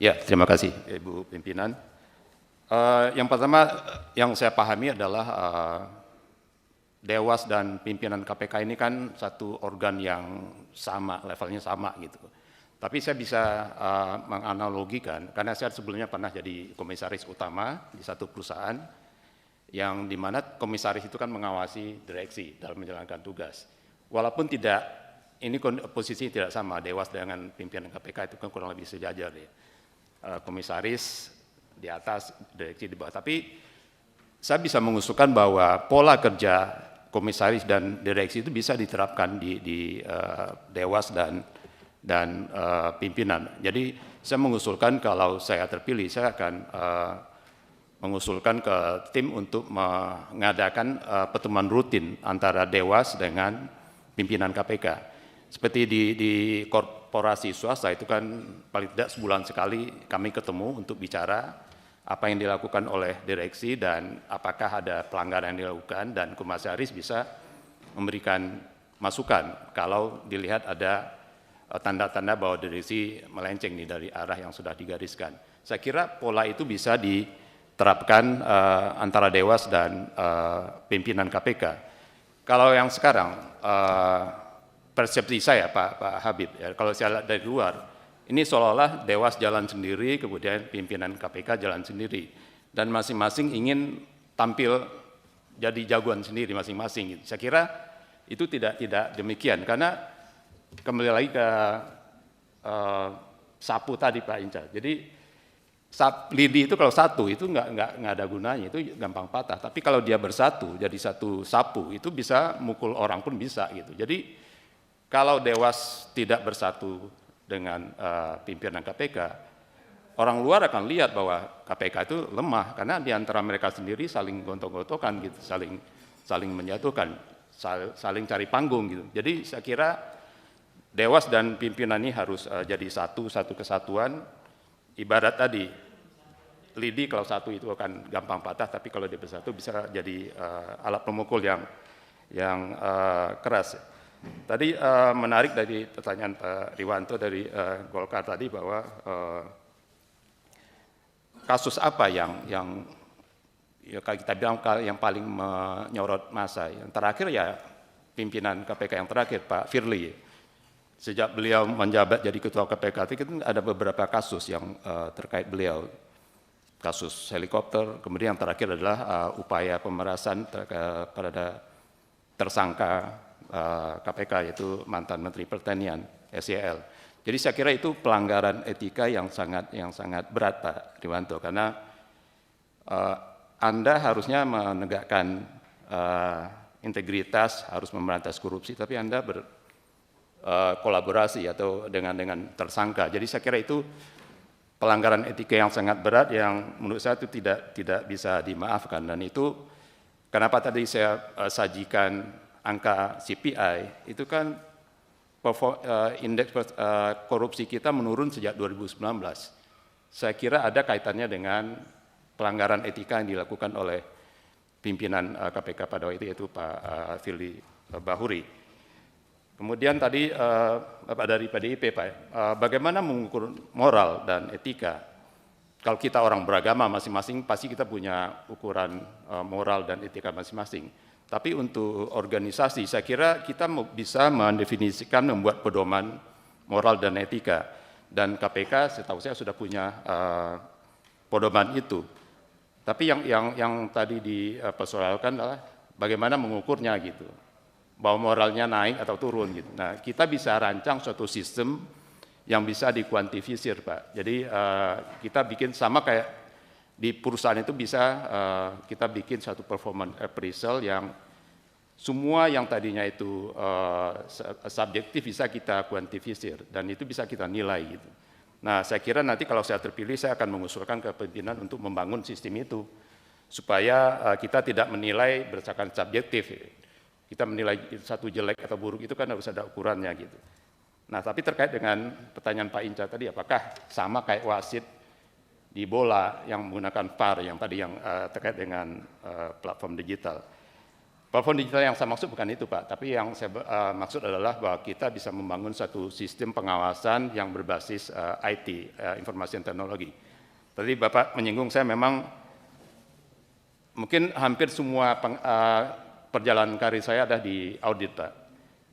Ya, terima kasih Ibu Pimpinan. Yang pertama yang saya pahami adalah Dewas dan pimpinan KPK ini kan satu organ yang sama, levelnya sama gitu. Tapi saya bisa menganalogikan, karena saya sebelumnya pernah jadi komisaris utama di satu perusahaan, yang dimana komisaris itu kan mengawasi direksi dalam menjalankan tugas. Walaupun tidak, ini posisi tidak sama, Dewas dengan pimpinan KPK itu kan kurang lebih sejajar ya. Komisaris di atas, direksi di bawah. Tapi saya bisa mengusulkan bahwa pola kerja komisaris dan direksi itu bisa diterapkan di Dewas dan pimpinan. Jadi saya mengusulkan kalau saya terpilih, saya akan mengusulkan ke tim untuk mengadakan pertemuan rutin antara Dewas dengan pimpinan KPK. Seperti di korporasi swasta itu kan paling tidak sebulan sekali kami ketemu untuk bicara apa yang dilakukan oleh direksi dan apakah ada pelanggaran yang dilakukan, dan komisaris bisa memberikan masukan kalau dilihat ada tanda-tanda bahwa direksi melenceng nih dari arah yang sudah digariskan. Saya kira pola itu bisa diterapkan antara Dewas dan pimpinan KPK. Kalau yang sekarang, persepsi saya Pak Habib, ya, kalau saya lihat dari luar, ini seolah-olah Dewas jalan sendiri, kemudian pimpinan KPK jalan sendiri, dan masing-masing ingin tampil jadi jagoan sendiri masing-masing. Saya kira itu tidak demikian, karena kembali lagi ke sapu tadi Pak Inca. Jadi lidi itu kalau satu itu nggak ada gunanya, itu gampang patah. Tapi kalau dia bersatu jadi satu sapu, itu bisa mukul orang pun bisa gitu. Jadi kalau Dewas tidak bersatu dengan pimpinan KPK, orang luar akan lihat bahwa KPK itu lemah karena di antara mereka sendiri saling gontok-gontokan gitu, saling menjatuhkan, saling cari panggung gitu. Jadi saya kira Dewas dan pimpinan ini harus jadi satu kesatuan. Ibarat tadi, lidi kalau satu itu akan gampang patah, tapi kalau dia bersatu bisa jadi alat pemukul yang keras. Tadi menarik dari pertanyaan Pak Riwanto dari Golkar tadi bahwa kasus apa yang ya kita bilang yang paling menyorot massa. Yang terakhir ya pimpinan KPK yang terakhir Pak Firly. Sejak beliau menjabat jadi ketua KPK itu ada beberapa kasus yang terkait beliau. Kasus helikopter, kemudian yang terakhir adalah upaya pemerasan pada tersangka KPK yaitu mantan Menteri Pertanian SYL. Jadi saya kira itu pelanggaran etika yang sangat berat Pak Riwanto, karena Anda harusnya menegakkan integritas, harus memberantas korupsi, tapi Anda kolaborasi atau dengan tersangka. Jadi saya kira itu pelanggaran etika yang sangat berat yang menurut saya itu tidak bisa dimaafkan, dan itu kenapa tadi saya sajikan angka CPI itu kan indeks korupsi kita menurun sejak 2019. Saya kira ada kaitannya dengan pelanggaran etika yang dilakukan oleh pimpinan KPK pada waktu itu yaitu Pak Firly Bahuri. Kemudian tadi Bapak dari PDIP Pak, bagaimana mengukur moral dan etika? Kalau kita orang beragama masing-masing pasti kita punya ukuran moral dan etika masing-masing. Tapi untuk organisasi saya kira kita bisa mendefinisikan, membuat pedoman moral dan etika. Dan KPK setahu saya sudah punya pedoman itu. Tapi yang tadi dipersoalkan adalah bagaimana mengukurnya gitu. Bahwa moralnya naik atau turun gitu. Nah, kita bisa rancang suatu sistem yang bisa dikuantifisir Pak. Jadi kita bikin sama kayak di perusahaan itu bisa kita bikin satu performance appraisal yang semua yang tadinya itu subjektif bisa kita kuantifisir dan itu bisa kita nilai gitu. Nah, saya kira nanti kalau saya terpilih saya akan mengusulkan ke pimpinan untuk membangun sistem itu supaya kita tidak menilai berdasarkan subjektif. Kita menilai satu jelek atau buruk itu kan harus ada ukurannya gitu. Nah, tapi terkait dengan pertanyaan Pak Inca tadi, apakah sama kayak wasit di bola yang menggunakan VAR yang tadi yang terkait dengan platform digital. Platform digital yang saya maksud bukan itu, Pak, tapi yang saya maksud adalah bahwa kita bisa membangun satu sistem pengawasan yang berbasis IT, informasi dan teknologi. Tadi Bapak menyinggung, saya memang mungkin hampir semua perjalanan karir saya ada di audit, Pak.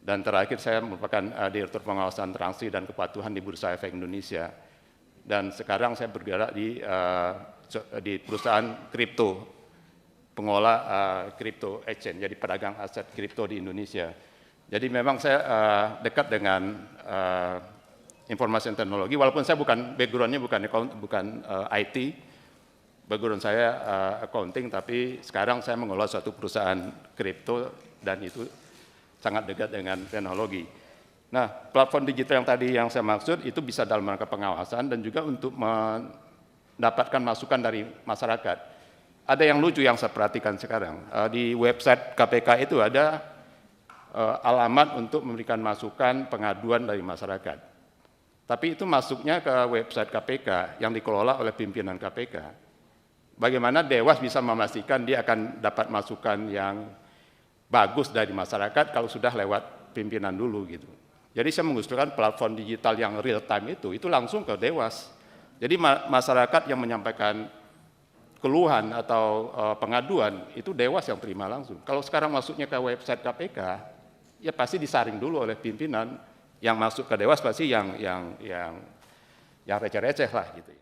Dan terakhir saya merupakan Direktur Pengawasan Transaksi dan Kepatuhan di Bursa Efek Indonesia. Dan sekarang saya bergerak di perusahaan kripto, pengolah kripto exchange, jadi pedagang aset kripto di Indonesia. Jadi memang saya dekat dengan informasi dan teknologi, walaupun saya background-nya bukan IT, background saya accounting, tapi sekarang saya mengelola suatu perusahaan kripto dan itu sangat dekat dengan teknologi. Nah, platform digital yang saya maksud itu bisa dalam rangka pengawasan dan juga untuk mendapatkan masukan dari masyarakat. Ada yang lucu yang saya perhatikan sekarang, di website KPK itu ada alamat untuk memberikan masukan pengaduan dari masyarakat. Tapi itu masuknya ke website KPK yang dikelola oleh pimpinan KPK. Bagaimana Dewas bisa memastikan dia akan dapat masukan yang bagus dari masyarakat kalau sudah lewat pimpinan dulu gitu. Jadi saya mengusulkan platform digital yang real time itu langsung ke Dewas. Jadi masyarakat yang menyampaikan keluhan atau pengaduan itu Dewas yang terima langsung. Kalau sekarang masuknya ke website KPK, ya pasti disaring dulu oleh pimpinan. Yang masuk ke Dewas pasti yang receh-receh lah gitu.